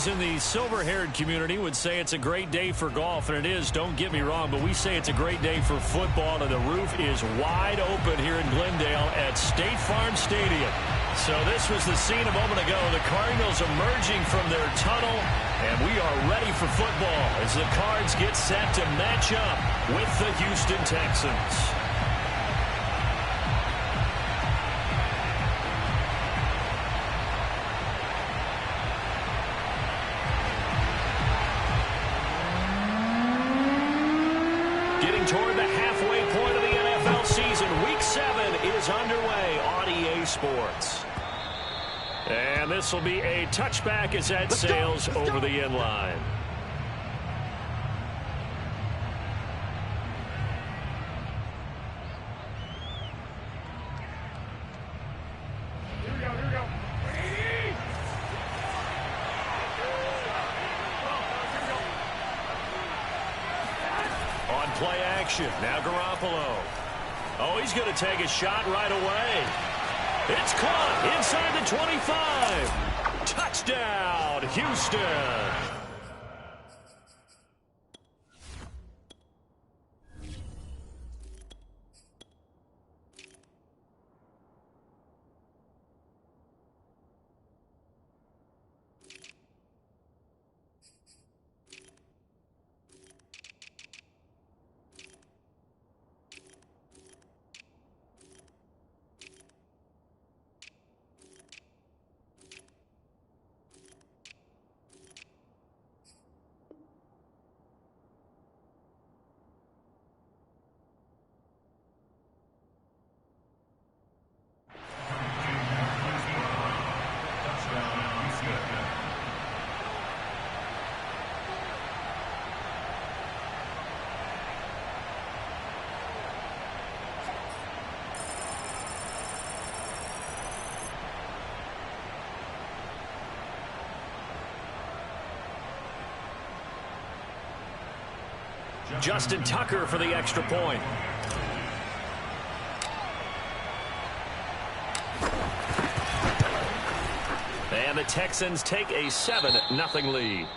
Those in the silver-haired community would say it's a great day for golf, and it is, don't get me wrong, but we say it's a great day for football, and the roof is wide open here in Glendale at State Farm Stadium. So this was the scene a moment ago. The Cardinals emerging from their tunnel, and we are ready for football as the Cards get set to match up with the Houston Texans. Toward the halfway point of the NFL season. Week 7 is underway on EA Sports. And this will be a touchback as that sails over the end line. Play action. Now Garoppolo. Oh, he's going to take a shot right away. It's caught inside the 25. Touchdown, Houston. Justin Tucker for the extra point. And the Texans take a 7-0 lead.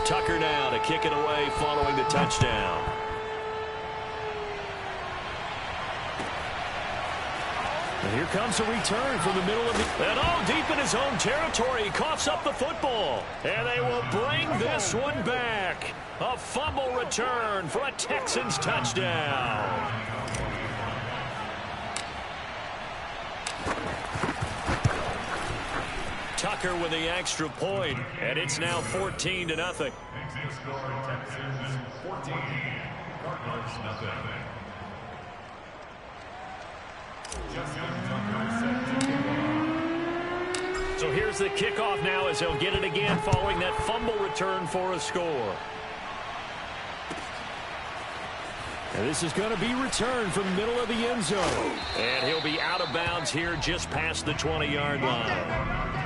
Tucker now to kick it away following the touchdown. And here comes a return from the middle of the... And oh, deep in his own territory, he coughs up the football. And they will bring this one back. A fumble return for a Texans touchdown. Tucker with the extra point, and it's now 14-0. Texans 14, Cardinals nothing. So here's the kickoff now as he'll get it again following that fumble return for a score. And this is going to be returned from the middle of the end zone. And he'll be out of bounds here just past the 20-yard line.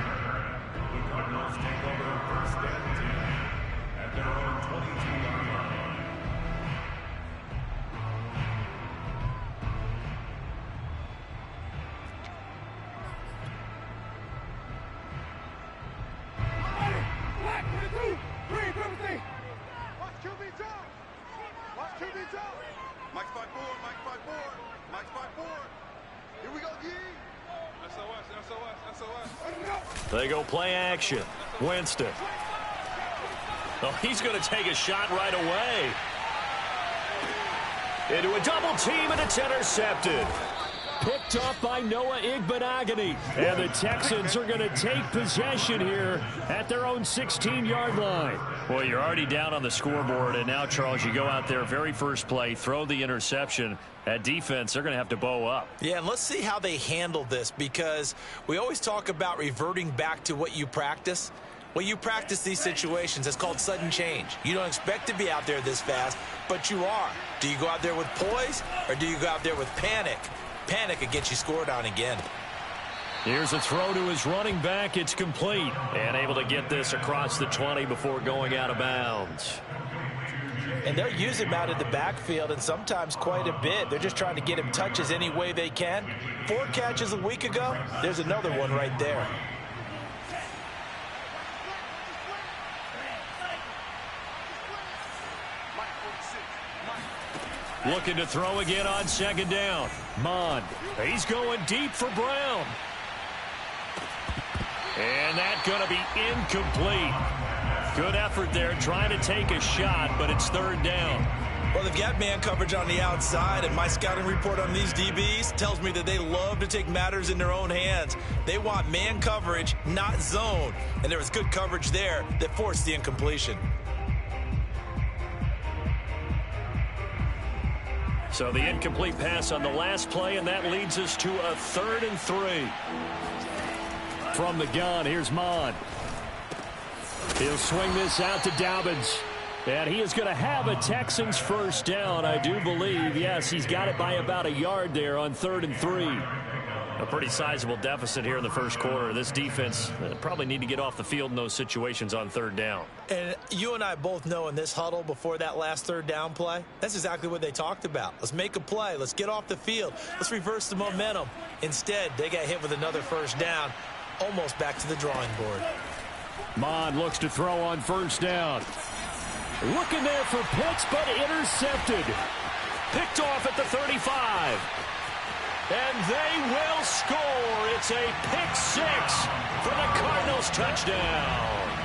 They go play action. Winston. Oh, he's going to take a shot right away. Into a double team, and it's intercepted. Picked Picked off by Noah Igbenogany. And the Texans are going to take possession here at their own 16-yard line. Well, you're already down on the scoreboard, and now, Charles, you go out there, very first play, throw the interception. At defense, they're going to have to bow up. Yeah, and let's see how they handle this, because we always talk about reverting back to what you practice. Well, you practice these situations. It's called sudden change. You don't expect to be out there this fast, but you are. Do you go out there with poise, or do you go out there with panic? Panic could get you scored on again. Here's a throw to his running back. It's complete. And able to get this across the 20 before going out of bounds. And they'll use him out in the backfield, and sometimes quite a bit. They're just trying to get him touches any way they can. 4 catches a week ago. There's another one right there. Looking to throw again on second down. Mond. He's going deep for Brown. And that's going to be incomplete. Good effort there trying to take a shot, but it's third down. Well, they've got man coverage on the outside, and my scouting report on these DBs tells me that they love to take matters in their own hands. They want man coverage, not zone. And there was good coverage there that forced the incompletion. So the incomplete pass on the last play, and that leads us to a 3rd and 3. From the gun, here's Mond. He'll swing this out to Dobbins. And he is going to have a Texans first down, I do believe. Yes, he's got it by about a yard there on 3rd and 3. A pretty sizable deficit here in the first quarter. This defense probably need to get off the field in those situations on 3rd down. And you and I both know in this huddle before that last 3rd down play, that's exactly what they talked about. Let's make a play. Let's get off the field. Let's reverse the momentum. Instead, they got hit with another first down, almost back to the drawing board. Mond looks to throw on first down. Looking there for Pitts, but intercepted. Picked off at the 35. And they will score. It's a pick 6 for the Cardinals touchdown.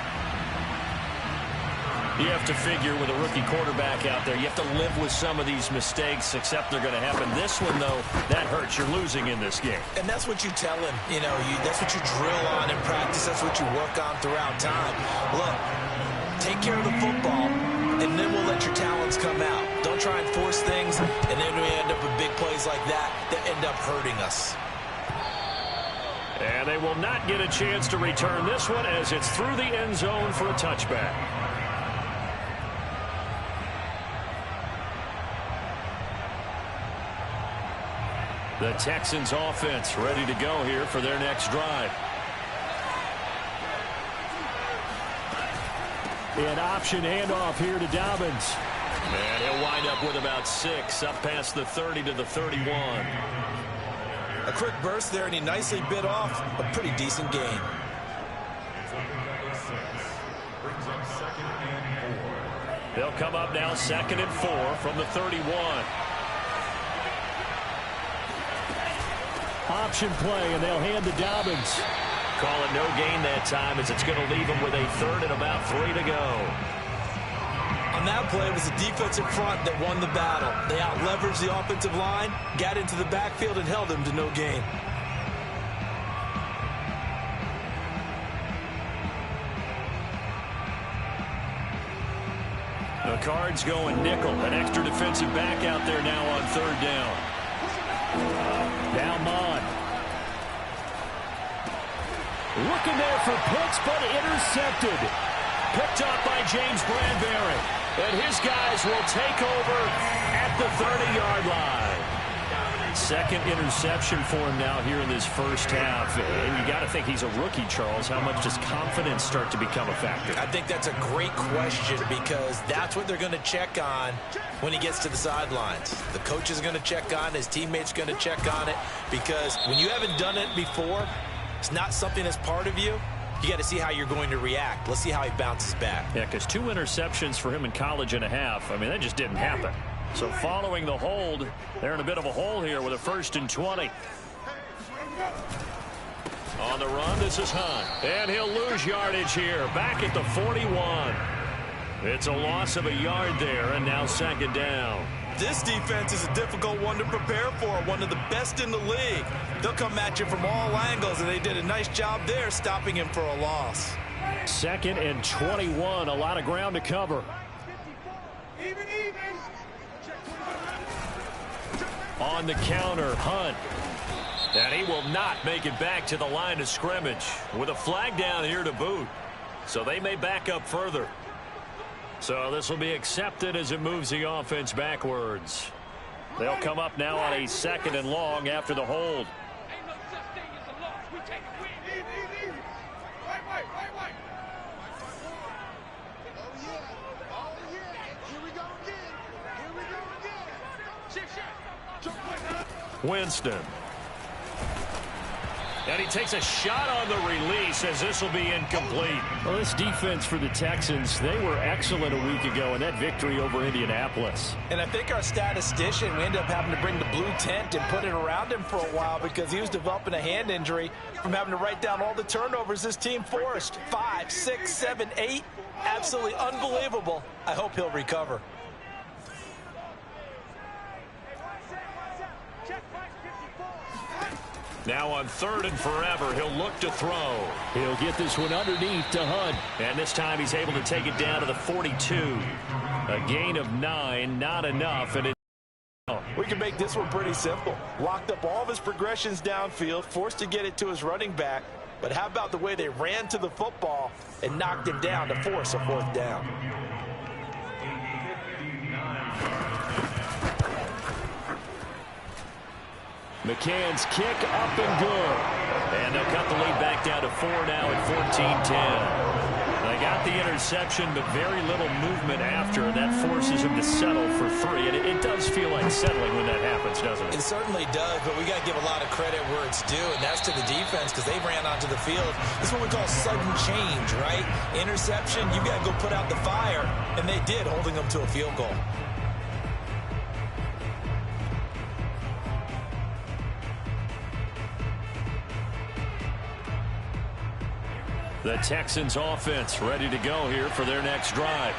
You have to figure with a rookie quarterback out there, you have to live with some of these mistakes, except they're going to happen. This one, though, that hurts. You're losing in this game. And that's what you tell him. You know, that's what you drill on in practice. That's what you work on throughout time. Look, take care of the football, and then we'll let your talents come out. Don't try and force things, and then we end up with big plays like that end up hurting us. And they will not get a chance to return this one as it's through the end zone for a touchback. The Texans offense ready to go here for their next drive. An option handoff here to Dobbins. And he'll wind up with about 6 up past the 30 to the 31. A quick burst there, and he nicely bit off a pretty decent gain. They'll come up now 2nd and 4 from the 31. Option play, and they'll hand to Dobbins. Call it no gain that time, as it's going to leave him with a 3rd and about 3 to go. On that play, it was the defensive front that won the battle. They out-leveraged the offensive line, got into the backfield, and held them to no gain. The Cards going nickel. An extra defensive back out there now on 3rd down. Now Mond. Looking there for Pitts, but intercepted. Picked up by James Bradbury. And his guys will take over at the 30-yard line. 2nd interception for him now here in this first half. And you got to think he's a rookie, Charles. How much does confidence start to become a factor? I think that's a great question, because that's what they're going to check on when he gets to the sidelines. The coach is going to check on, his teammates going to check on it, because when you haven't done it before, it's not something that's part of you. You got to see how you're going to react. Let's see how he bounces back. Yeah, because 2 interceptions for him in college and a half. I mean, that just didn't happen. So following the hold, they're in a bit of a hole here with a 1st and 20. On the run, this is Hunt. And he'll lose yardage here. Back at the 41. It's a loss of a yard there, and now 2nd down. This defense is a difficult one to prepare for, one of the best in the league. They'll come at you from all angles, and they did a nice job there stopping him for a loss. 2nd and 21, a lot of ground to cover. On the counter, Hunt. And he will not make it back to the line of scrimmage with a flag down here to boot. So they may back up further. So this will be accepted as it moves the offense backwards. They'll come up now on a 2nd and long after the hold. Winston. And he takes a shot on the release as this will be incomplete. Well, this defense for the Texans, they were excellent a week ago in that victory over Indianapolis. And I think our statistician, we ended up having to bring the blue tent and put it around him for a while because he was developing a hand injury from having to write down all the turnovers this team forced. 5, 6, 7, 8. Absolutely unbelievable. I hope he'll recover. Now on 3rd and forever, he'll look to throw. He'll get this one underneath to Hunt. And this time he's able to take it down to the 42. A gain of 9, not enough. And we can make this one pretty simple. Locked up all of his progressions downfield, forced to get it to his running back. But how about the way they ran to the football and knocked him down to force a 4th down? McCann's kick up and good. And they'll cut the lead back down to 4 now at 14-10. They got the interception, but very little movement after. That forces him to settle for 3. And it does feel like settling when that happens, doesn't it? It certainly does, but we got to give a lot of credit where it's due, and that's to the defense because they ran onto the field. This is what we call sudden change, right? Interception, you got to go put out the fire, and they did, holding them to a field goal. The Texans offense ready to go here for their next drive.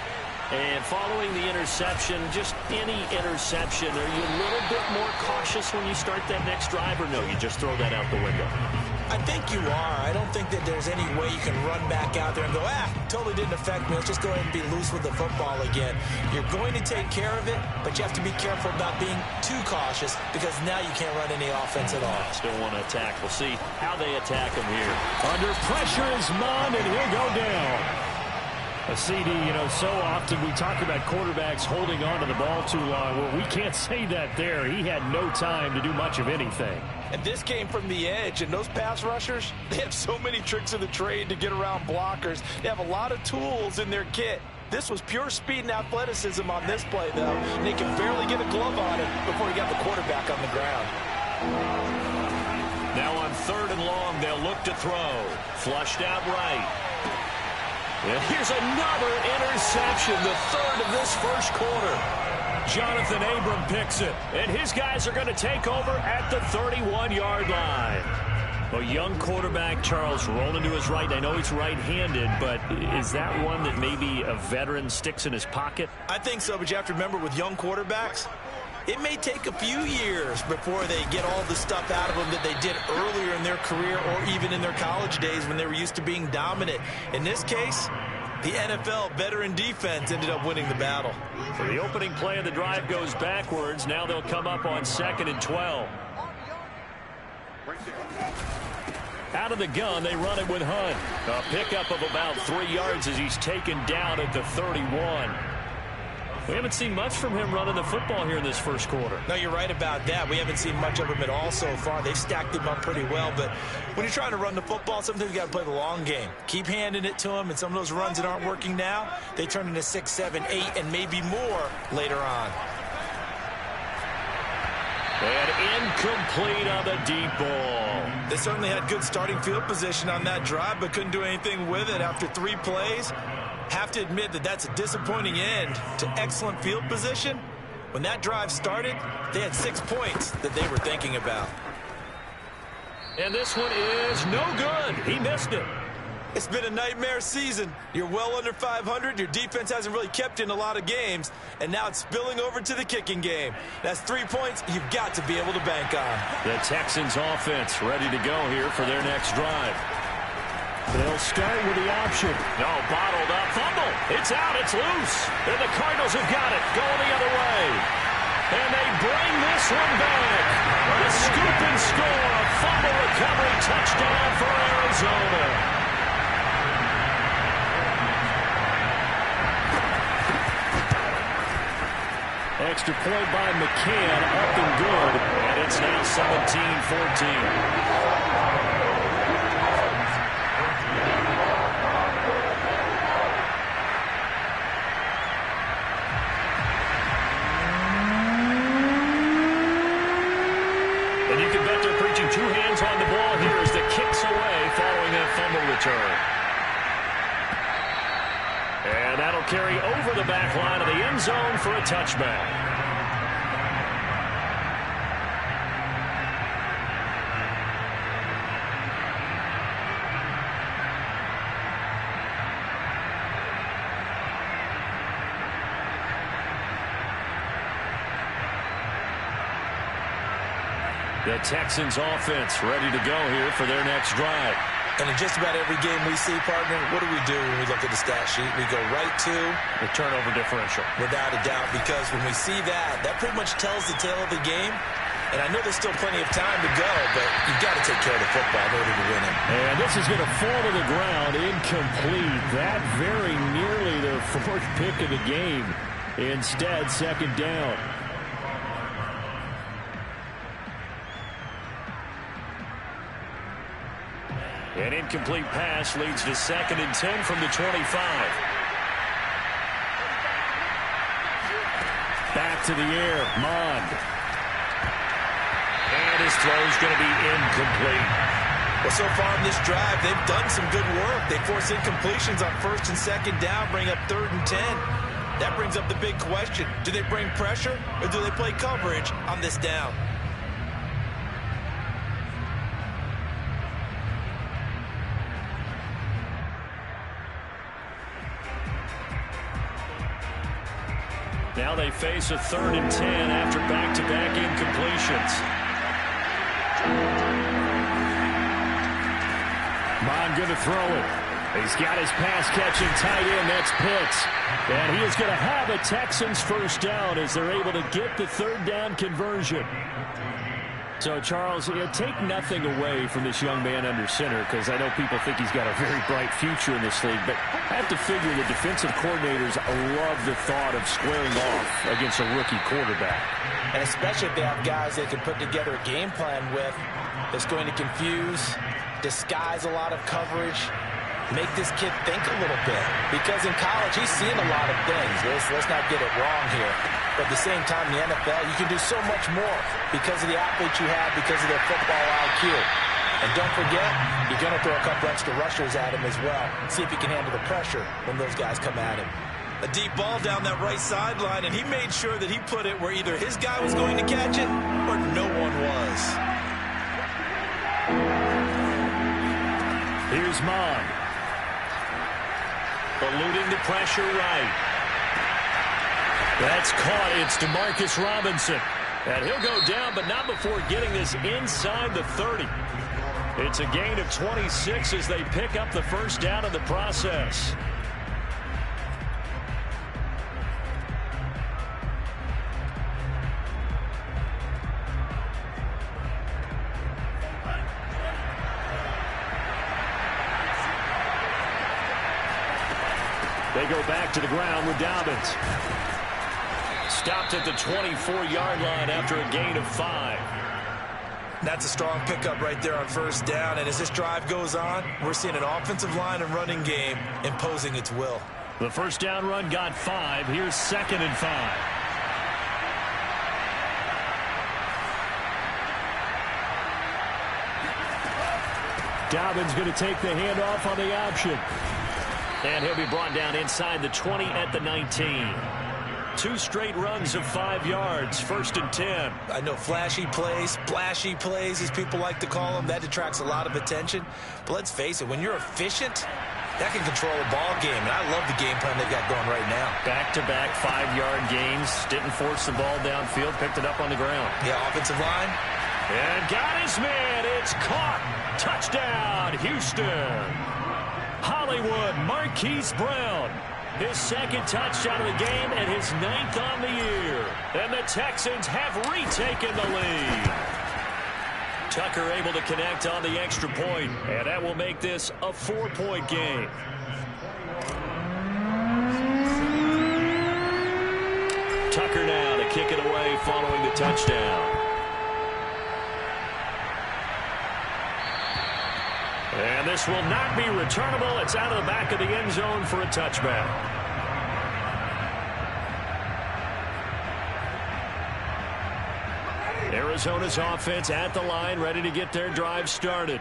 And following the interception, just any interception, are you a little bit more cautious when you start that next drive, or no, you just throw that out the window? I think you are. I don't think that there's any way you can run back out there and go, totally didn't affect me. Let's just go ahead and be loose with the football again. You're going to take care of it, but you have to be careful about being too cautious because now you can't run any offense at all. Still want to attack. We'll see how they attack him here. Under pressure is Mond, and he'll go down. A CD, so often we talk about quarterbacks holding on to the ball too long. Well, we can't say that there. He had no time to do much of anything. And this came from the edge, and those pass rushers, they have so many tricks of the trade to get around blockers. They have a lot of tools in their kit. This was pure speed and athleticism on this play, though. And they can barely get a glove on it before he got the quarterback on the ground. Now on 3rd and long, they'll look to throw. Flushed out right. And here's another interception, the 3rd of this first quarter. Jonathan Abram picks it, and his guys are going to take over at the 31-yard line. A young quarterback, Charles, rolling to his right. I know he's right-handed, but is that one that maybe a veteran sticks in his pocket? I think so, but you have to remember with young quarterbacks, it may take a few years before they get all the stuff out of them that they did earlier in their career or even in their college days when they were used to being dominant. In this case, the NFL veteran defense ended up winning the battle. So the opening play of the drive goes backwards. Now they'll come up on 2nd and 12. Out of the gun, they run it with Hunt. A pickup of about 3 yards as he's taken down at the 31. We haven't seen much from him running the football here in this first quarter. No, you're right about that. We haven't seen much of him at all so far. They've stacked him up pretty well, but when you're trying to run the football, sometimes you got to play the long game. Keep handing it to him, and some of those runs that aren't working now, they turn into 6, 7, 8, and maybe more later on. And incomplete on the deep ball. They certainly had good starting field position on that drive, but couldn't do anything with it after 3 plays. Have to admit that that's a disappointing end to excellent field position. When that drive started, they had 6 points that they were thinking about. And this one is no good. He missed it. It's been a nightmare season. You're well under 500. Your defense hasn't really kept you in a lot of games. And now it's spilling over to the kicking game. That's 3 points you've got to be able to bank on. The Texans offense ready to go here for their next drive. They'll start with the option. No, bottled up. Fumble. It's out. It's loose. And the Cardinals have got it. Going the other way. And they bring this one back. A scoop and score. A fumble recovery touchdown for Arizona. Extra point by McCann, up and good. And it's now 17-14. And you can bet they're preaching two hands on the ball here as the kicks away following that fumble return. And that'll carry over the back line of the end zone for a touchback. The Texans offense ready to go here for their next drive. And in just about every game we see, partner, what do when we look at the stat sheet? We go right to the turnover differential. Without a doubt, because when we see that, that pretty much tells the tale of the game. And I know there's still plenty of time to go, but you've got to take care of the football in order to win it. And this is going to fall to the ground incomplete. That very nearly their fourth pick of the game. Instead, second down. An incomplete pass leads to 2nd and 10 from the 25. Back to the air, Mond. And his throw's going to be incomplete. Well, so far in this drive, they've done some good work. They force incompletions on 1st and 2nd down, bring up 3rd and 10. That brings up the big question. Do they bring pressure or do they play coverage on this down? Now they face a 3rd and 10 after back-to-back incompletions. Mond going to throw it. He's got his pass-catching tight end. That's Pitts. And he is going to have a Texans first down as they're able to get the 3rd down conversion. So, Charles, take nothing away from this young man under center, because I know people think he's got a very bright future in this league, but I have to figure the defensive coordinators love the thought of squaring off against a rookie quarterback. And especially if they have guys they can put together a game plan with that's going to confuse, disguise a lot of coverage, make this kid think a little bit. Because in college, he's seen a lot of things. Let's not get it wrong here. But at the same time, in the NFL, you can do so much more because of the athletes you have, because of their football IQ. And don't forget, you're going to throw a couple extra rushers at him as well. See if he can handle the pressure when those guys come at him. A deep ball down that right sideline, and he made sure that he put it where either his guy was going to catch it or no one was. Here's Mond. Eluding the pressure right. That's caught. It's Demarcus Robinson. And he'll go down, but not before getting this inside the 30. It's a gain of 26 as they pick up the first down in the process. They go back to the ground with Dobbins. Stopped at the 24-yard line after a gain of 5. That's a strong pickup right there on first down. And as this drive goes on, we're seeing an offensive line and running game imposing its will. The first down run got 5. Here's 2nd and 5. Dobbins going to take the handoff on the option. And he'll be brought down inside the 20 at the 19. 2 straight runs of 5 yards. 1st and 10. I know flashy plays, splashy plays, as people like to call them, that detracts a lot of attention. But let's face it, when you're efficient, that can control a ball game. And I love the game plan they've got going right now. Back-to-back 5-yard gains. Didn't force the ball downfield. Picked it up on the ground. Yeah, offensive line. And got his man. It's caught. Touchdown, Houston. Hollywood Marquise Brown. His 2nd touchdown of the game and his 9th on the year. And the Texans have retaken the lead. Tucker able to connect on the extra point, and that will make this a 4-point game. Tucker now to kick it away following the touchdown. And this will not be returnable. It's out of the back of the end zone for a touchback. Arizona's offense at the line, ready to get their drive started.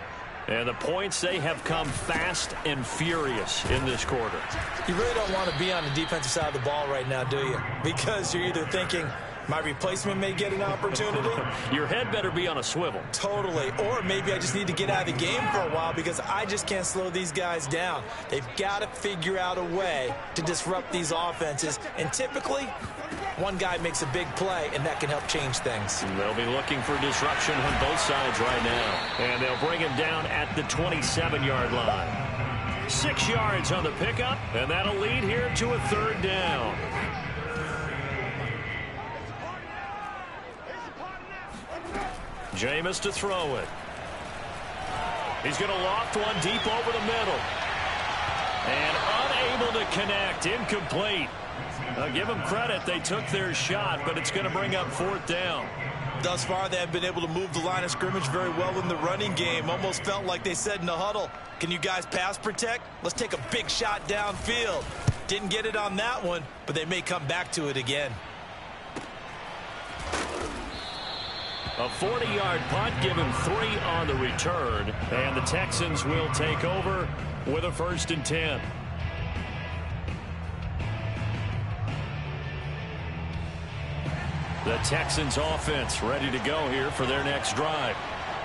And the points, they have come fast and furious in this quarter. You really don't want to be on the defensive side of the ball right now, do you? Because you're either thinking, my replacement may get an opportunity. Your head better be on a swivel. Totally. Or maybe I just need to get out of the game for a while because I just can't slow these guys down. They've got to figure out a way to disrupt these offenses. And typically, one guy makes a big play, and that can help change things. They'll be looking for disruption on both sides right now. And they'll bring him down at the 27-yard line. 6 yards on the pickup, and that'll lead here to a 3rd down. Jameis to throw it. He's going to loft one deep over the middle. And unable to connect. Incomplete. I'll give them credit. They took their shot, but it's going to bring up 4th down. Thus far, they have been able to move the line of scrimmage very well in the running game. Almost felt like they said in the huddle, can you guys pass protect? Let's take a big shot downfield. Didn't get it on that one, but they may come back to it again. A 40-yard punt, give him 3 on the return. And the Texans will take over with a 1st and 10. The Texans offense ready to go here for their next drive.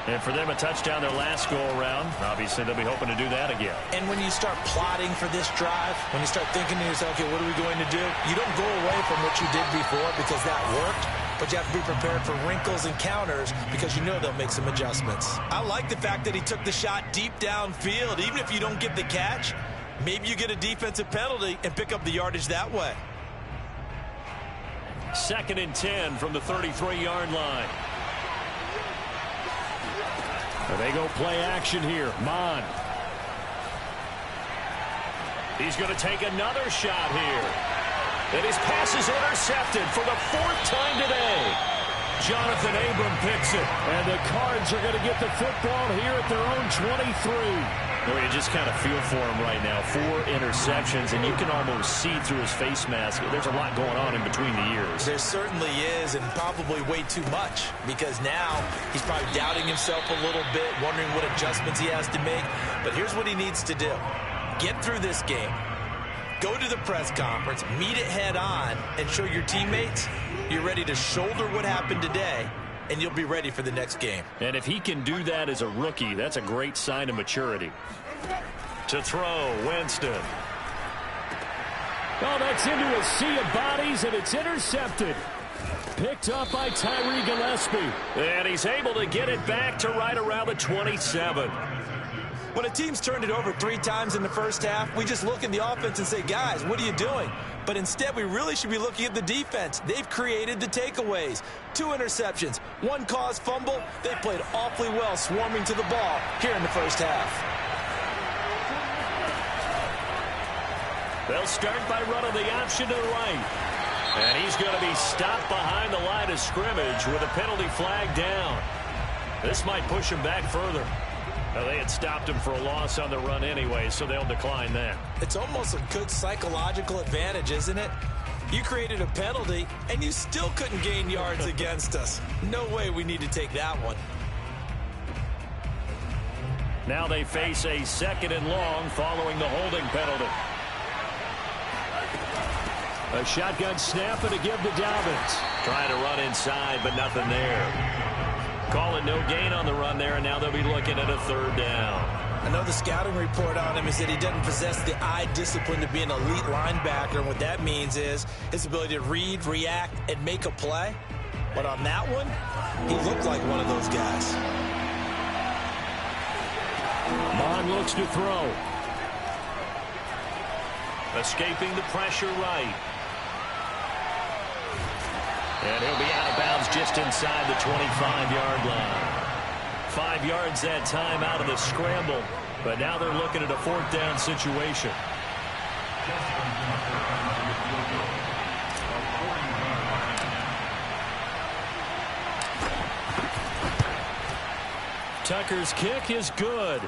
And for them, a touchdown their last go-around. Obviously, they'll be hoping to do that again. And when you start plotting for this drive, when you start thinking to yourself, okay, what are we going to do? You don't go away from what you did before because that worked. But you have to be prepared for wrinkles and counters because you know they'll make some adjustments. I like the fact that he took the shot deep downfield. Even if you don't get the catch, maybe you get a defensive penalty and pick up the yardage that way. 2nd and 10 from the 33-yard line. They go play action here. Mon. He's going to take another shot here. And his pass is intercepted for the 4th time today. Jonathan Abram picks it. And the Cards are going to get the football here at their own 23. Well, you just kind of feel for him right now. 4 interceptions, and you can almost see through his face mask. There's a lot going on in between the ears. There certainly is, and probably way too much, because now he's probably doubting himself a little bit, wondering what adjustments he has to make. But here's what he needs to do. Get through this game. Go to the press conference, meet it head on, and show your teammates you're ready to shoulder what happened today, and you'll be ready for the next game. And if he can do that as a rookie, that's a great sign of maturity. To throw, Winston. Oh, that's into a sea of bodies, and it's intercepted. Picked up by Tyree Gillespie. And he's able to get it back to right around the 27. When a team's turned it over 3 times in the first half, we just look at the offense and say, guys, what are you doing? But instead, we really should be looking at the defense. They've created the takeaways. 2 interceptions, 1 caused fumble. They played awfully well swarming to the ball here in the first half. They'll start by running the option to the right. And he's going to be stopped behind the line of scrimmage with a penalty flag down. This might push him back further. Well, they had stopped him for a loss on the run anyway, so they'll decline that. It's almost a good psychological advantage, isn't it? You created a penalty, and you still couldn't gain yards against us. No way we need to take that one. Now they face a 2nd and long following the holding penalty. A shotgun snap and a give to Dobbins. Trying to run inside, but nothing there. Call it no gain on the run there, and now they'll be looking at a third down. I know the scouting report on him is that he doesn't possess the eye discipline to be an elite linebacker. And what that means is his ability to read, react, and make a play. But on that one, he looked like one of those guys. Bond looks to throw. Escaping the pressure right. And he'll be out of bounds just inside the 25-yard line. 5 yards that time out of the scramble. But now they're looking at a fourth down situation. Tucker's kick is good.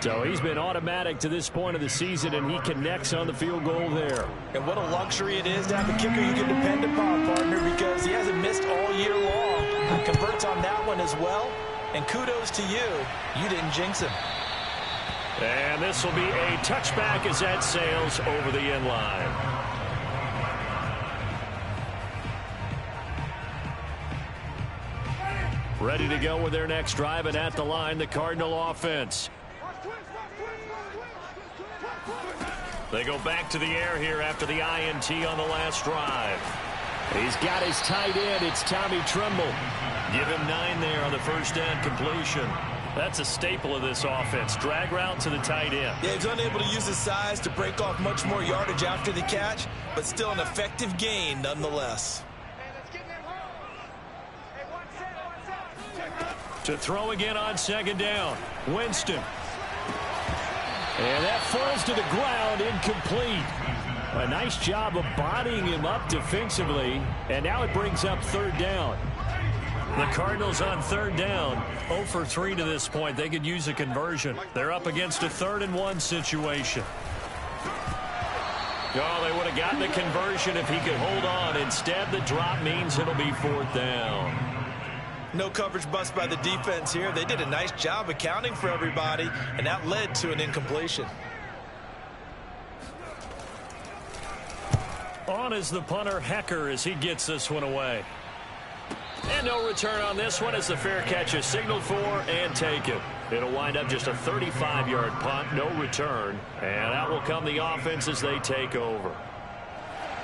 So he's been automatic to this point of the season, and he connects on the field goal there. And what a luxury it is to have a kicker you can depend upon, partner, because he hasn't missed all year long. Converts on that one as well. And kudos to you. You didn't jinx him. And this will be a touchback as that sails over the end line. Ready to go with their next drive, and at the line, the Cardinal offense. They go back to the air here after the INT on the last drive. He's got his tight end. It's Tommy Tremble. Give him 9 there on the first down completion. That's a staple of this offense. Drag route to the tight end. Yeah, he's unable to use his size to break off much more yardage after the catch, but still an effective gain nonetheless. To throw again on second down. Winston. And that falls to the ground, incomplete. A nice job of bodying him up defensively, and now it brings up third down. The Cardinals on third down, 0 for 3 to this point. They could use a conversion. They're up against a 3rd and 1 situation. Oh, they would have gotten a conversion if he could hold on. Instead, the drop means it'll be 4th down. No coverage bust by the defense here. They did a nice job accounting for everybody, and that led to an incompletion. On is the punter, Hecker, as he gets this one away. And no return on this one as the fair catch is signaled for and taken. It'll wind up just a 35-yard punt, no return. And out will come the offense as they take over.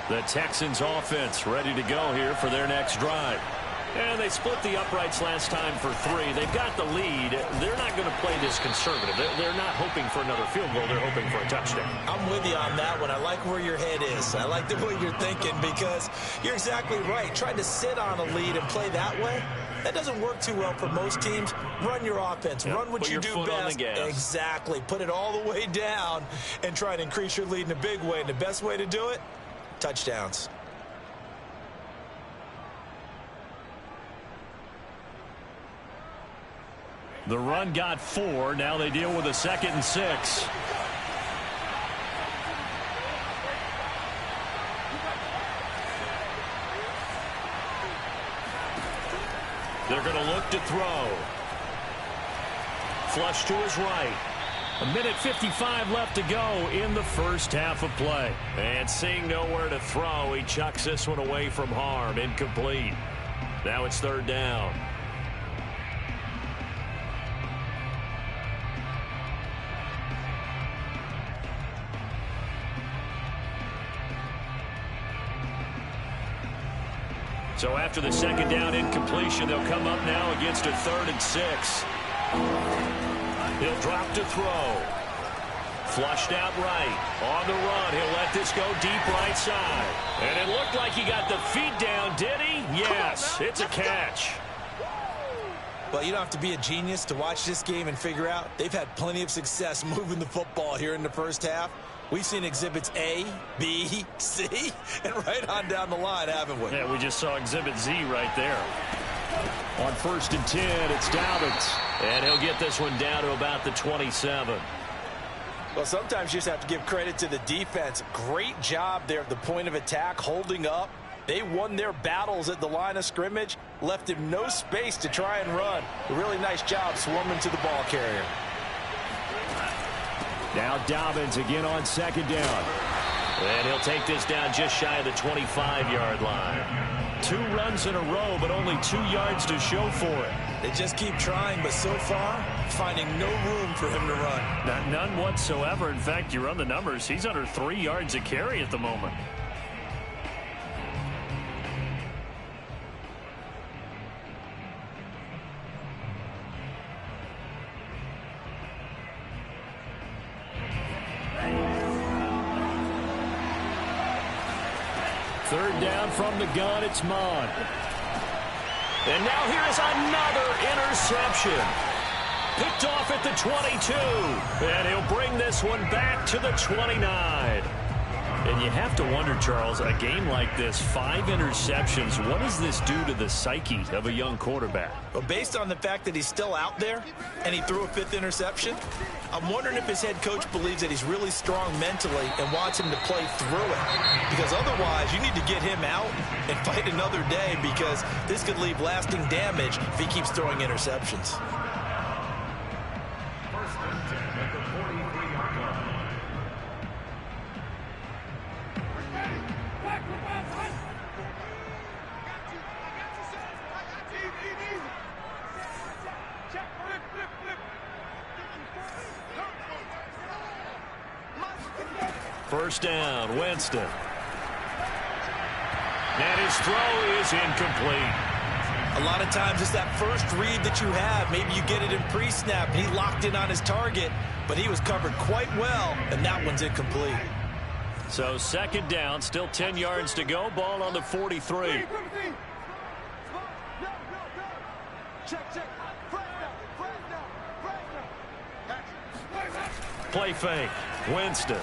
The Texans offense ready to go here for their next drive. And they split the uprights last time for 3. They've got the lead. They're not going to play this conservative. They're not hoping for another field goal. They're hoping for a touchdown. I'm with you on that one. I like where your head is. I like the way you're thinking because you're exactly right. Trying to sit on a lead and play that way, that doesn't work too well for most teams. Run your offense. Yep. Run what you do best. Exactly. Put it all the way down and try to increase your lead in a big way. And the best way to do it, touchdowns. The run got 4. Now they deal with a 2nd and 6. They're going to look to throw. Flush to his right. 1:55 left to go in the first half of play. And seeing nowhere to throw, he chucks this one away from harm. Incomplete. Now it's 3rd down. So after the 2nd down incompletion, they'll come up now against a 3rd and 6. He'll drop to throw. Flushed out right. On the run, he'll let this go deep right side. And it looked like he got the feet down, did he? Yes, it's a catch. Well, you don't have to be a genius to watch this game and figure out they've had plenty of success moving the football here in the first half. We've seen exhibits A, B, C, and right on down the line, haven't we? Yeah, we just saw exhibit Z right there. On 1st and 10, it's Dobbins. And he'll get this one down to about the 27. Well, sometimes you just have to give credit to the defense. Great job there at the point of attack, holding up. They won their battles at the line of scrimmage, left him no space to try and run. A really nice job swarming to the ball carrier. Now Dobbins again on 2nd down. And he'll take this down just shy of the 25-yard line. 2 runs in a row, but only 2 yards to show for it. They just keep trying, but so far, finding no room for him to run. None whatsoever. In fact, you run the numbers, he's under 3 yards a carry at the moment. Third down from the gun, it's Mon. And now here is another interception. Picked off at the 22. And he'll bring this one back to the 29. And you have to wonder, Charles, a game like this, 5 interceptions, what does this do to the psyche of a young quarterback? Well, based on the fact that he's still out there and he threw a 5th interception, I'm wondering if his head coach believes that he's really strong mentally and wants him to play through it. Because otherwise, you need to get him out and fight another day, because this could leave lasting damage if he keeps throwing interceptions. First down, Winston. And his throw is incomplete. A lot of times it's that first read that you have. Maybe you get it in pre-snap, and he locked in on his target, but he was covered quite well, and that one's incomplete. So second down, still 10 yards to go. Ball on the 43. Play fake. Winston.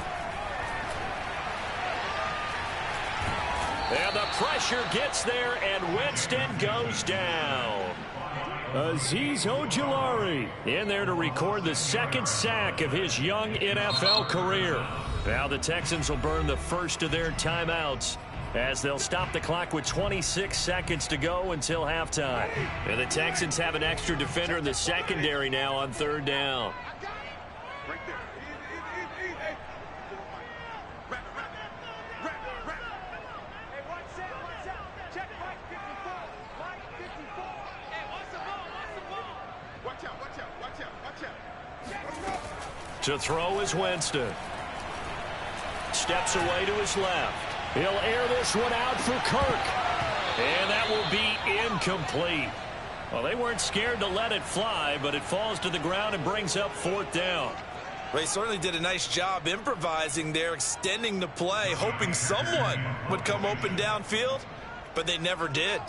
And the pressure gets there, and Winston goes down. Azeez Ojulari in there to record the 2nd sack of his young NFL career. Now the Texans will burn the first of their timeouts as they'll stop the clock with 26 seconds to go until halftime. And the Texans have an extra defender in the secondary now on 3rd down. To throw is Winston. Steps away to his left. He'll air this one out for Kirk. And that will be incomplete. Well, they weren't scared to let it fly, but it falls to the ground and brings up 4th down. Well, he certainly did a nice job improvising there, extending the play, hoping someone would come open downfield, but they never did.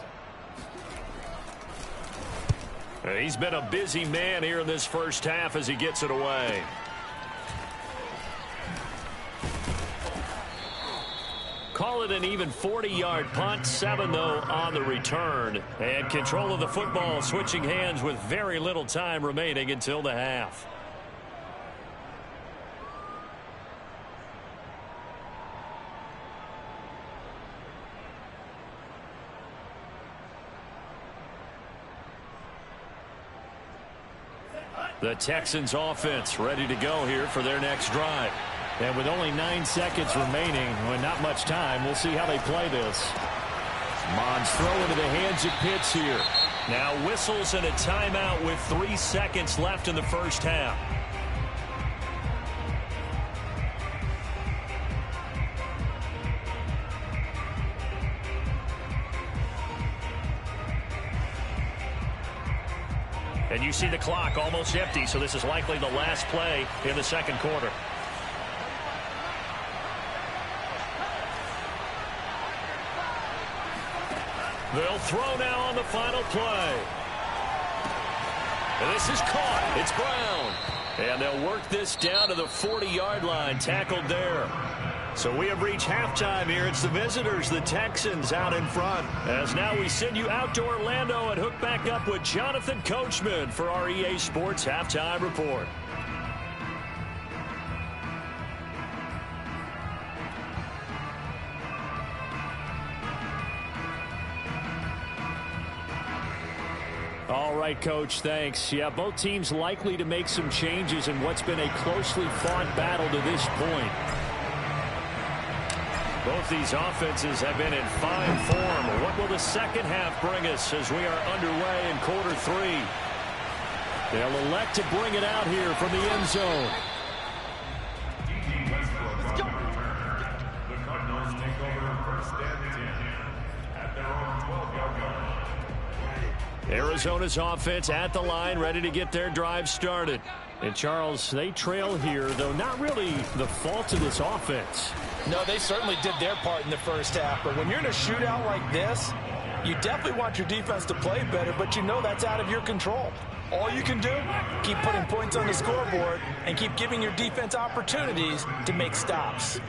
He's been a busy man here in this first half as he gets it away. Call it an even 40-yard punt, 7 though on the return. And control of the football switching hands with very little time remaining until the half. The Texans offense ready to go here for their next drive. And with only 9 seconds remaining, and not much time, we'll see how they play this. Mon's throw into the hands of Pitts here. Now whistles and a timeout with 3 seconds left in the first half. And you see the clock almost empty, so this is likely the last play in the second quarter. They'll throw now on the final play. And this is caught. It's Brown. And they'll work this down to the 40-yard line, tackled there. So we have reached halftime here. It's the visitors, the Texans, out in front. As now we send you out to Orlando and hook back up with Jonathan Coachman for our EA Sports Halftime Report. All right, Coach, thanks. Yeah, both teams likely to make some changes in what's been a closely fought battle to this point. Both these offenses have been in fine form. What will the second half bring us as we are underway in quarter three? They'll elect to bring it out here from the end zone. Arizona's offense at the line, ready to get their drive started. And, Charles, they trail here, though not really the fault of this offense. No, they certainly did their part in the first half. But when you're in a shootout like this, you definitely want your defense to play better, but you know that's out of your control. All you can do, keep putting points on the scoreboard and keep giving your defense opportunities to make stops.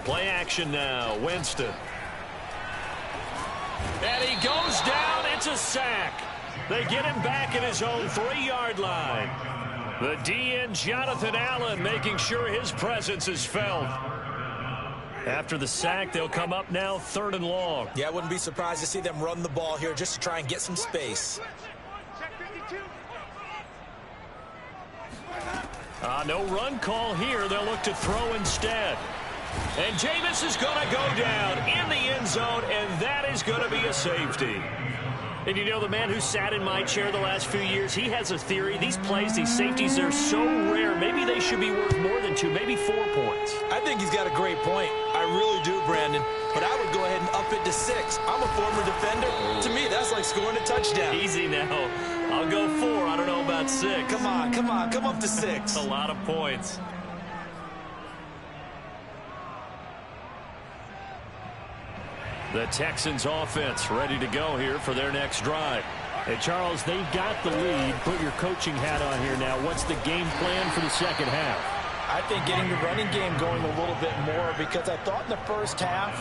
Play action now. Winston. And he goes down. It's a sack. They get him back at his own 3-yard line. The DN, Jonathan Allen, making sure his presence is felt. After the sack, they'll come up now 3rd and long. Yeah, I wouldn't be surprised to see them run the ball here just to try and get some space. No run call here. They'll look to throw instead. And Jameis is going to go down in the end zone, and that is going to be a safety. And you know, the man who sat in my chair the last few years, he has a theory. These plays, these safeties, they're so rare. Maybe they should be worth more than 2, maybe 4 points. I think he's got a great point. I really do, Brandon. But I would go ahead and up it to 6. I'm a former defender. To me, that's like scoring a touchdown. Easy now. I'll go 4. I don't know about 6. Come on. Come up to 6. A lot of points. The Texans offense ready to go here for their next drive. And Charles, they've got the lead. Put your coaching hat on here now. What's the game plan for the second half? I think getting the running game going a little bit more, because I thought in the first half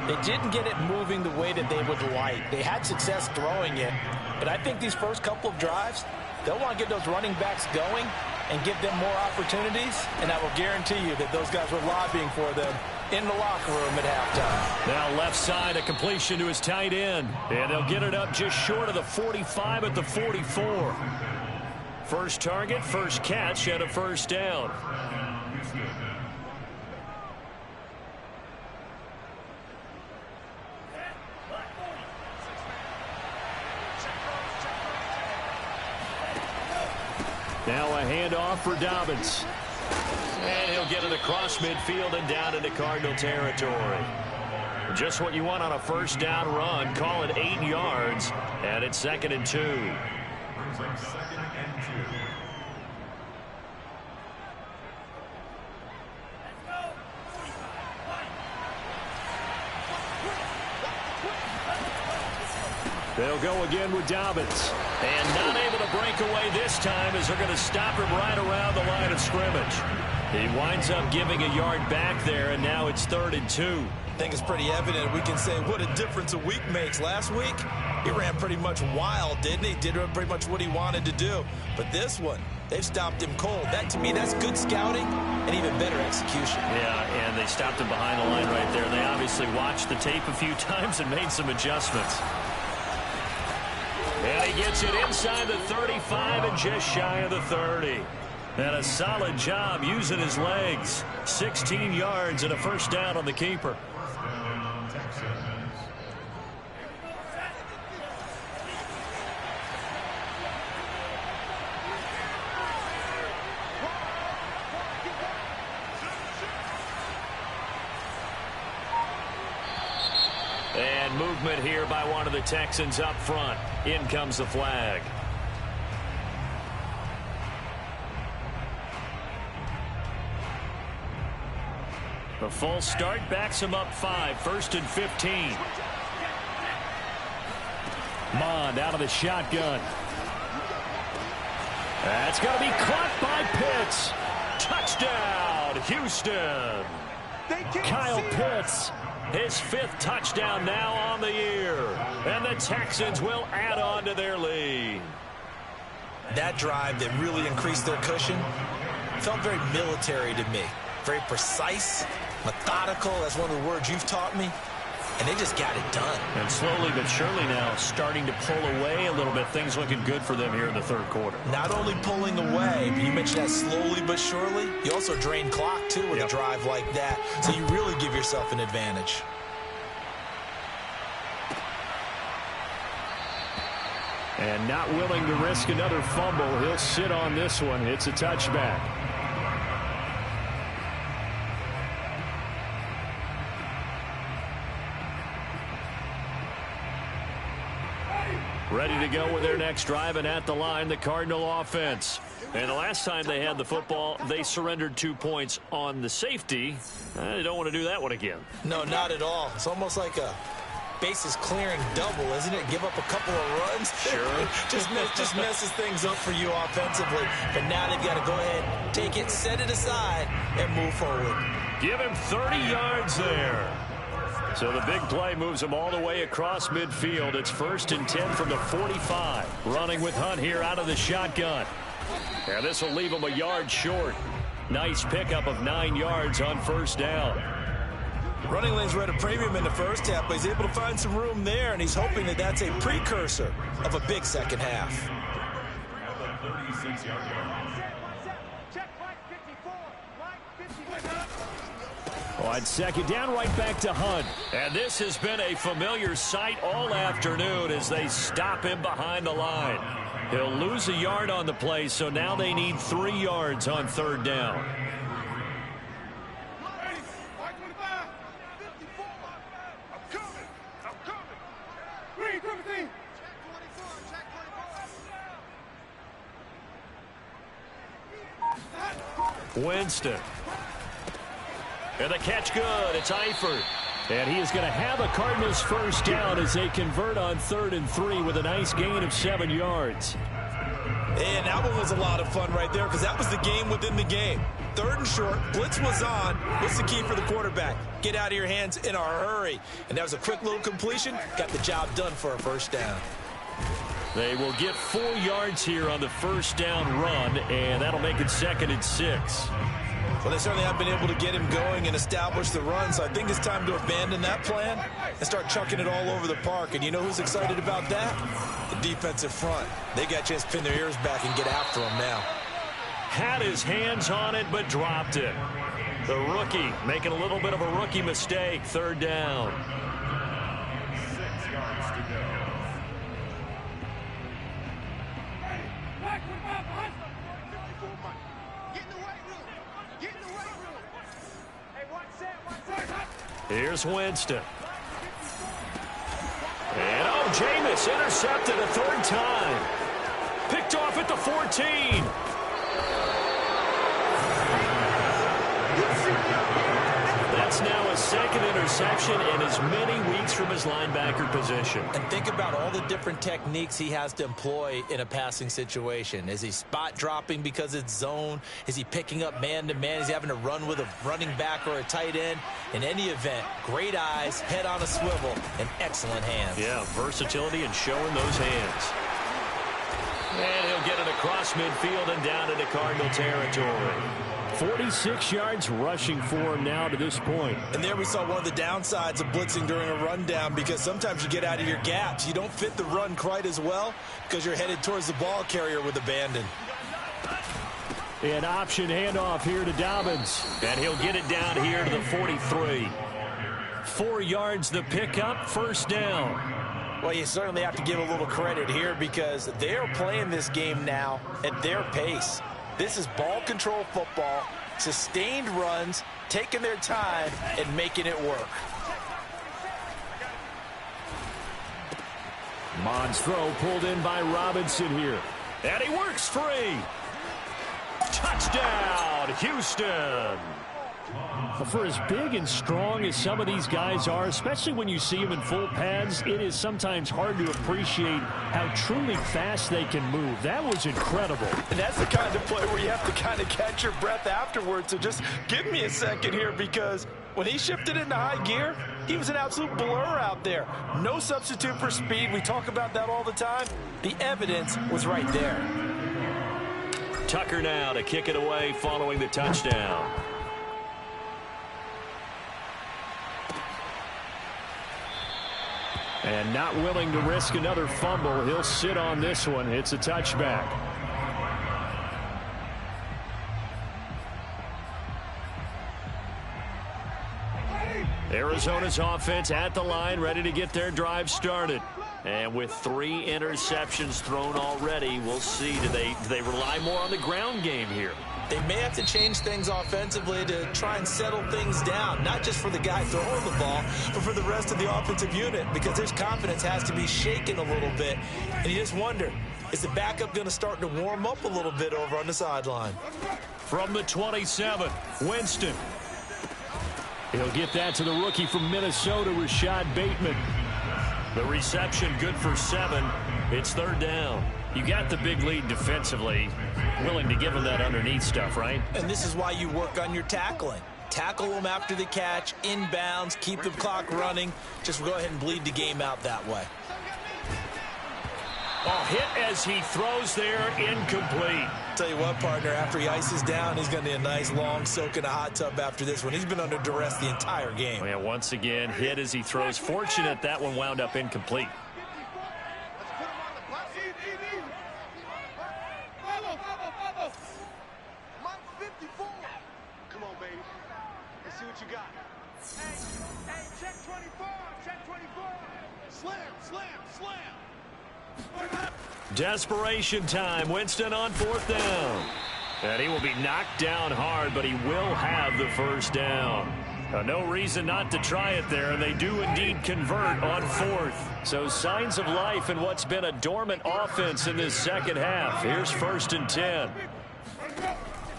they didn't get it moving the way that they would like. They had success throwing it, but I think these first couple of drives, they'll want to get those running backs going and give them more opportunities, and I will guarantee you that those guys were lobbying for them in the locker room at halftime. Now left side, a completion to his tight end. And they'll get it up just short of the 45 at the 44. First target, first catch, and a first down. Now a handoff for Dobbins. And he'll get it across midfield and down into Cardinal territory. Just what you want on a first down run. Call it 8 yards, and it's 2nd and 2. They'll go again with Dobbins. And not able to break away this time as they're going to stop him right around the line of scrimmage. He winds up giving a yard back there, and now it's 3rd and 2. I think it's pretty evident. We can say what a difference a week makes. Last week, he ran pretty much wild, didn't he? Did pretty much what he wanted to do. But this one, they've stopped him cold. That, to me, that's good scouting and even better execution. Yeah, and they stopped him behind the line right there. They obviously watched the tape a few times and made some adjustments. And he gets it inside the 35 and just shy of the 30. And a solid job using his legs. 16 yards and a first down on the keeper. And movement here by one of the Texans up front. In comes the flag. The full start backs him up 5. 1st and 15. Mond out of the shotgun. That's going to be caught by Pitts. Touchdown, Houston. Kyle Pitts, his 5th touchdown now on the year. And the Texans will add on to their lead. That drive that really increased their cushion felt very military to me. Very precise, methodical, that's one of the words you've taught me. and they just got it done. And slowly but surely now starting to pull away a little bit. Things looking good for them here in the third quarter. Not only pulling away, but you mentioned that slowly but surely. You also drain clock, too, with a drive like that. So you really give yourself an advantage. And not willing to risk another fumble. He'll sit on this one. It's a touchback. Ready to go with their next drive, and at the line, the Cardinal offense. And the last time they had the football, they surrendered 2 points on the safety. They don't want to do that one again. No, not at all. It's almost like a bases clearing double, isn't it? Give up a couple of runs. Sure. just messes things up for you offensively. But now they've got to go ahead, take it, set it aside, and move forward. Give him 30 yards there. So the big play moves him all the way across midfield. It's 1st and 10 from the 45. Running with Hunt here out of the shotgun. And this will leave him a yard short. Nice pickup of 9 yards on 1st down. Running lanes were at a premium in the first half, but he's able to find some room there, and he's hoping that that's a precursor of a big second half. On 2nd down, right back to Hunt. And this has been a familiar sight all afternoon as they stop him behind the line. He'll lose a yard on the play, so now they need 3 yards on 3rd down. Winston. And the catch good. It's Eifert. And he is going to have a Cardinals 1st down as they convert on 3rd and 3 with a nice gain of 7 yards. And that one was a lot of fun right there because that was the game within the game. 3rd and short. Blitz was on. What's the key for the quarterback? Get out of your hands in a hurry. And that was a quick little completion. Got the job done for a 1st down. They will get 4 yards here on the 1st down run, and that'll make it 2nd and 6. Well, they certainly have been able to get him going and establish the run, so I think it's time to abandon that plan and start chucking it all over the park. And you know who's excited about that? The defensive front. They got a chance to pin their ears back and get after him now. Had his hands on it, but dropped it. The rookie making a little bit of a rookie mistake. 3rd down. Here's Winston. And Jameis intercepted a 3rd time. Picked off at the 14. That's now a 2nd interception in as many weeks from his linebacker position. And think about all the different techniques he has to employ in a passing situation. Is he spot dropping because it's zone? Is he picking up man-to-man? Is he having to run with a running back or a tight end? In any event, great eyes, head on a swivel, and excellent hands. Yeah, versatility and showing those hands. And he'll get it across midfield and down into Cardinal territory. 46 yards rushing for him now to this point. And there we saw one of the downsides of blitzing during a rundown, because sometimes you get out of your gaps. You don't fit the run quite as well because you're headed towards the ball carrier with abandon. An option handoff here to Dobbins. And he'll get it down here to the 43. 4 yards the pickup, 1st down. Well, you certainly have to give a little credit here because they're playing this game now at their pace. This is ball control football, sustained runs, taking their time, and making it work. Mond's throw pulled in by Robinson here. And he works free. Touchdown, Houston. For as big and strong as some of these guys are, especially when you see them in full pads, it is sometimes hard to appreciate how truly fast they can move. That was incredible. And that's the kind of play where you have to kind of catch your breath afterwards. So just give me a second here, because when he shifted into high gear, he was an absolute blur out there. No substitute for speed. We talk about that all the time. The evidence was right there. Tucker now to kick it away following the touchdown. And not willing to risk another fumble. He'll sit on this one. It's a touchback. Arizona's offense at the line, ready to get their drive started. And with 3 interceptions thrown already, we'll see. Do they rely more on the ground game here? They may have to change things offensively to try and settle things down, not just for the guy throwing the ball, but for the rest of the offensive unit, because their confidence has to be shaken a little bit. And you just wonder, is the backup going to start to warm up a little bit over on the sideline? From the 27, Winston. He'll get that to the rookie from Minnesota, Rashad Bateman. The reception good for 7. It's 3rd down. You got the big lead defensively. Willing to give him that underneath stuff, right? And this is why you work on your tackling. Tackle them after the catch, inbounds, keep the clock running. Just go ahead and bleed the game out that way. Oh, hit as he throws there, incomplete. Tell you what, partner, after he ices down, he's going to need a nice long soak in a hot tub after this one. He's been under duress the entire game. Oh, yeah, once again, hit as he throws. Fortunate that one wound up incomplete. Come on, baby. Let's see what you got. Hey, check 24, check 24. Slam, slam, slam. Desperation time. Winston on 4th down. And he will be knocked down hard, but he will have the 1st down. No reason not to try it there, and they do indeed convert on 4th. So signs of life in what's been a dormant offense in this second half. Here's 1st and 10.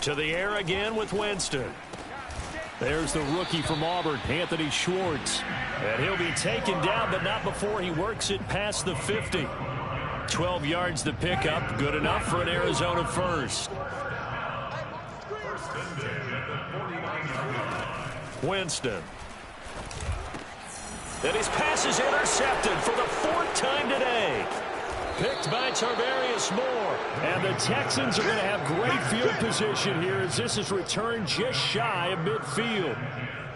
To the air again with Winston. There's the rookie from Auburn, Anthony Schwartz. And he'll be taken down, but not before he works it past the 50. 12 yards the pickup, good enough for an Arizona first. Winston. And his pass is intercepted for the 4th time today. Picked by Tarvarius Moore. And the Texans are going to have great field position here as this is returned just shy of midfield.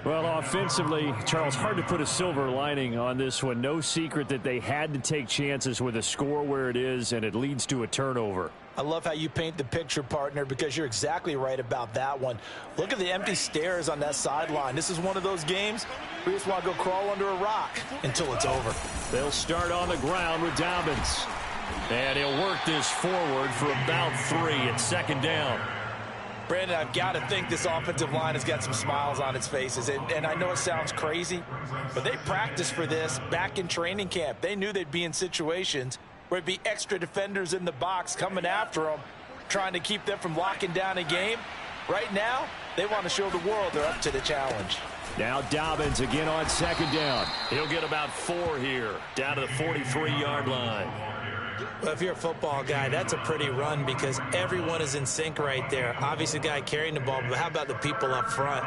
Well, offensively, Charles, hard to put a silver lining on this one. No secret that they had to take chances with a score where it is, and it leads to a turnover. I love how you paint the picture, partner, because you're exactly right about that one. Look at the empty stairs on that sideline. This is one of those games where you just want to go crawl under a rock until it's over. They'll start on the ground with Dobbins. And he'll work this forward for about 3 at 2nd down. Brandon, I've got to think this offensive line has got some smiles on its faces. And I know it sounds crazy, but they practiced for this back in training camp. They knew they'd be in situations where it'd be extra defenders in the box coming after them, trying to keep them from locking down a game. Right now, they want to show the world they're up to the challenge. Now Dobbins again on 2nd down. He'll get about 4 here, down to the 43-yard line. Well, if you're a football guy, that's a pretty run because everyone is in sync right there. Obviously, the guy carrying the ball, but how about the people up front?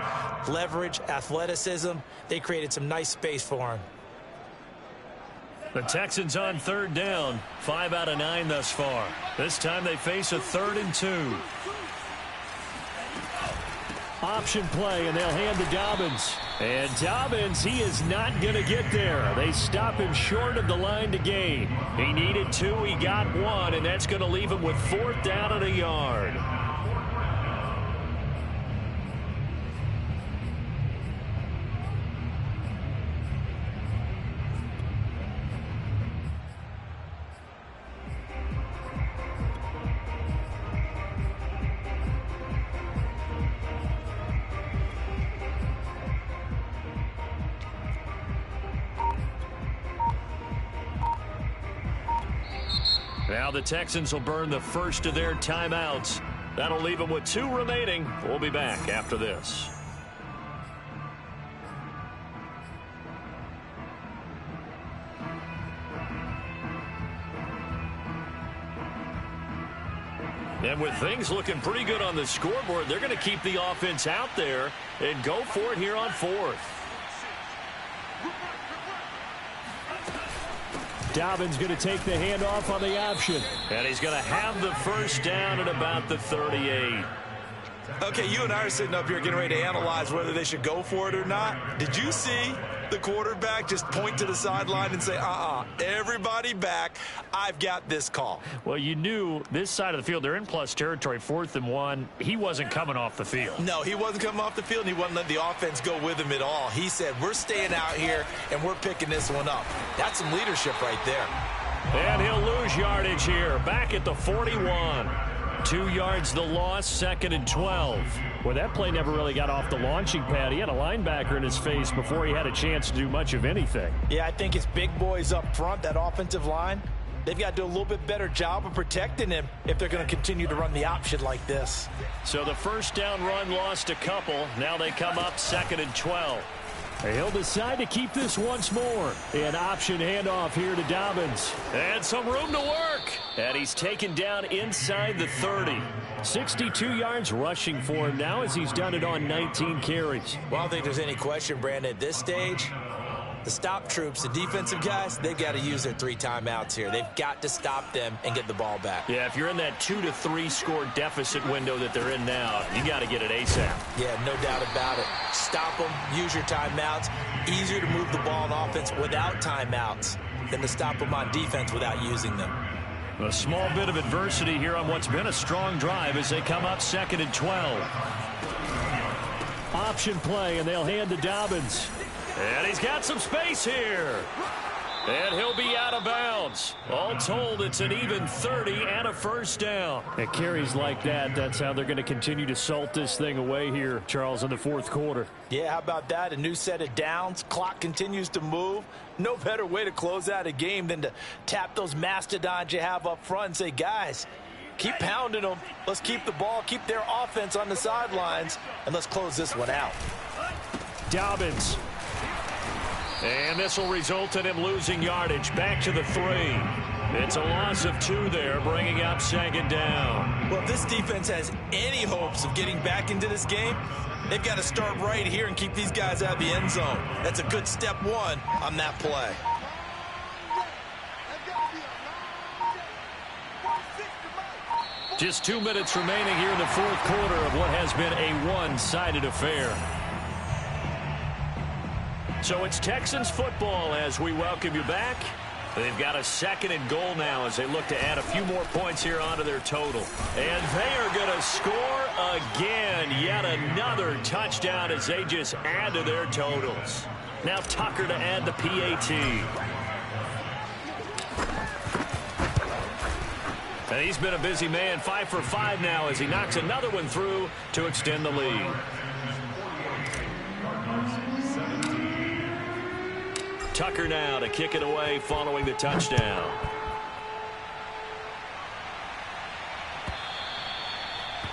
Leverage, athleticism, they created some nice space for him. The Texans on 3rd down, 5 out of 9 thus far. This time they face a 3rd and 2. Option play, and they'll hand to Dobbins. And Dobbins, he is not going to get there. They stop him short of the line to gain. He needed 2, he got 1, and that's going to leave him with 4th down and a yard. Now the Texans will burn the first of their timeouts. That'll leave them with 2 remaining. We'll be back after this. And with things looking pretty good on the scoreboard, they're going to keep the offense out there and go for it here on 4th. Dobbins going to take the handoff on the option. And he's going to have the 1st down at about the 38. Okay, you and I are sitting up here getting ready to analyze whether they should go for it or not. Did you see the quarterback just point to the sideline and say, everybody back. I've got this call. Well, you knew this side of the field, they're in plus territory, 4th and 1. He wasn't coming off the field. No, he wasn't coming off the field, and he wasn't letting the offense go with him at all. He said, we're staying out here, and we're picking this one up. That's some leadership right there. And he'll lose yardage here, back at the 41. 2 yards the loss, 2nd and 12. Well, that play never really got off the launching pad. He had a linebacker in his face before he had a chance to do much of anything. Yeah, I think it's big boys up front, that offensive line. They've got to do a little bit better job of protecting him if they're going to continue to run the option like this. So the first down run lost a couple. Now they come up 2nd and 12. He'll decide to keep this once more. An option handoff here to Dobbins. And some room to work. And he's taken down inside the 30. 62 yards rushing for him now as he's done it on 19 carries. Well, I don't think there's any question, Brandon, at this stage. The stop troops, the defensive guys, they've got to use their 3 timeouts here. They've got to stop them and get the ball back. Yeah, if you're in that 2 to 3 score deficit window that they're in now, you got to get it ASAP. Yeah, no doubt about it. Stop them, use your timeouts. Easier to move the ball on offense without timeouts than to stop them on defense without using them. A small bit of adversity here on what's been a strong drive as they come up 2nd and 12. Option play, and they'll hand to Dobbins. And he's got some space here. And he'll be out of bounds. All told, it's an even 30 and a first down. At carries like that, that's how they're going to continue to salt this thing away here, Charles, in the 4th quarter. Yeah, how about that? A new set of downs. Clock continues to move. No better way to close out a game than to tap those mastodons you have up front and say, guys, keep pounding them. Let's keep the ball, keep their offense on the sidelines, and let's close this one out. Dobbins. And this will result in him losing yardage back to the 3. It's a loss of 2 there, bringing up 2nd down. Well, if this defense has any hopes of getting back into this game, they've got to start right here and keep these guys out of the end zone. That's a good step 1 on that play. Just 2 minutes remaining here in the 4th quarter of what has been a one-sided affair. So it's Texans football as we welcome you back. They've got a 2nd and goal now as they look to add a few more points here onto their total. And they are going to score again. Yet another touchdown as they just add to their totals. Now Tucker to add the PAT. And he's been a busy man, 5 for 5 now as he knocks another one through to extend the lead. Tucker now to kick it away following the touchdown.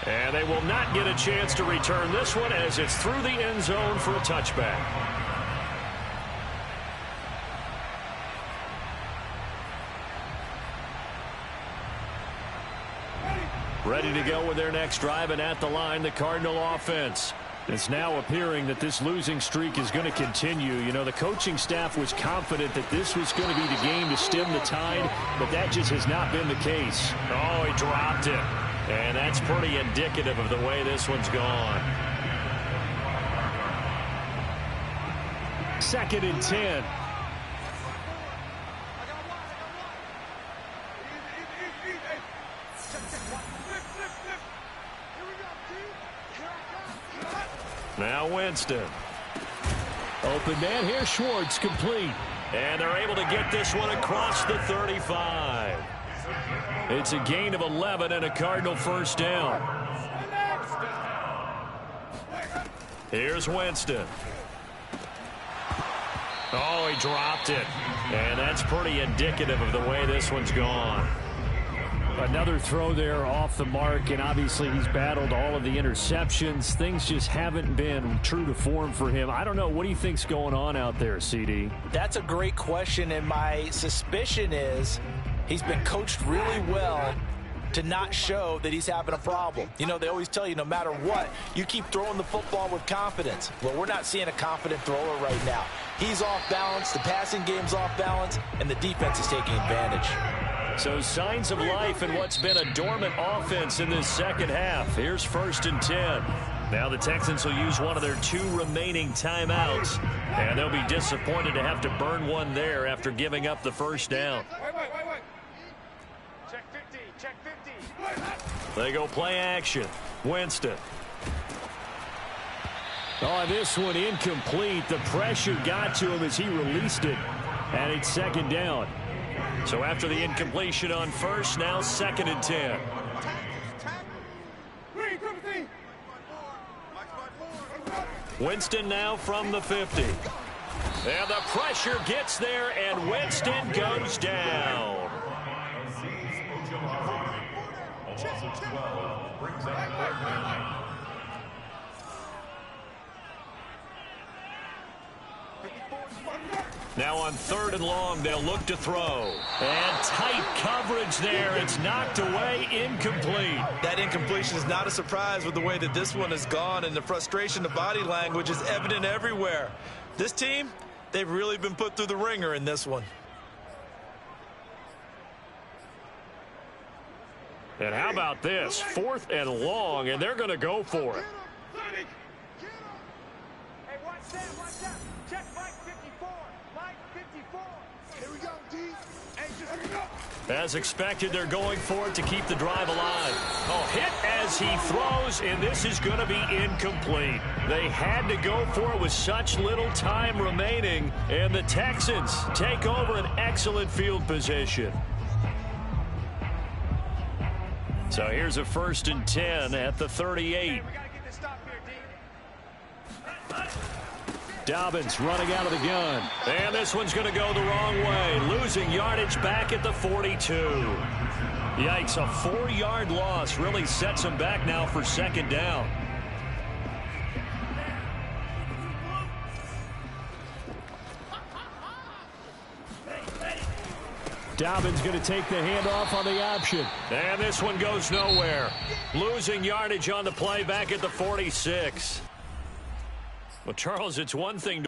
And they will not get a chance to return this one as it's through the end zone for a touchback. Ready to go with their next drive, and at the line, the Cardinal offense. It's now appearing that this losing streak is going to continue. You know, the coaching staff was confident that this was going to be the game to stem the tide, but that just has not been the case. Oh, he dropped it. And that's pretty indicative of the way this one's gone. 2nd and 10. Now Winston. Open man here, Schwartz complete. And they're able to get this one across the 35. It's a gain of 11 and a Cardinal first down. Here's Winston. Oh, he dropped it. And that's pretty indicative of the way this one's gone. Another throw there off the mark, and obviously he's battled all of the interceptions. Things just haven't been true to form for him. I don't know. What do you think's going on out there, CD? That's a great question, and my suspicion is he's been coached really well to not show that he's having a problem. You know, they always tell you no matter what, you keep throwing the football with confidence. Well, we're not seeing a confident thrower right now. He's off balance, the passing game's off balance, and the defense is taking advantage. So signs of life in what's been a dormant offense in this second half. Here's 1st and 10. Now the Texans will use one of their 2 remaining timeouts, and they'll be disappointed to have to burn one there after giving up the first down. Wait. Check 50, check 50. They go play action. Winston. Oh, this one incomplete. The pressure got to him as he released it, and it's second down. So after the incompletion on first, now 2nd and 10. Winston now from the 50. And the pressure gets there, and Winston goes down. Now on 3rd and long, they'll look to throw. And tight coverage there. It's knocked away, incomplete. That incompletion is not a surprise with the way that this one has gone, and the frustration, the body language is evident everywhere. This team, they've really been put through the ringer in this one. And how about this? 4th and long, and they're going to go for it. Hey, watch that. Check Mike 54. Mike 54. Here we go, D. Hey, just go. As expected, they're going for it to keep the drive alive. Oh, hit as he throws, and this is going to be incomplete. They had to go for it with such little time remaining, and the Texans take over an excellent field position. So here's a 1st and 10 at the 38. Hey, we got to get this stop here, D. Dobbins running out of the gun. And this one's going to go the wrong way. Losing yardage back at the 42. Yikes, a 4-yard loss really sets them back now for 2nd down. Dobbins going to take the handoff on the option. And this one goes nowhere. Losing yardage on the play back at the 46. Well, Charles, it's one thing to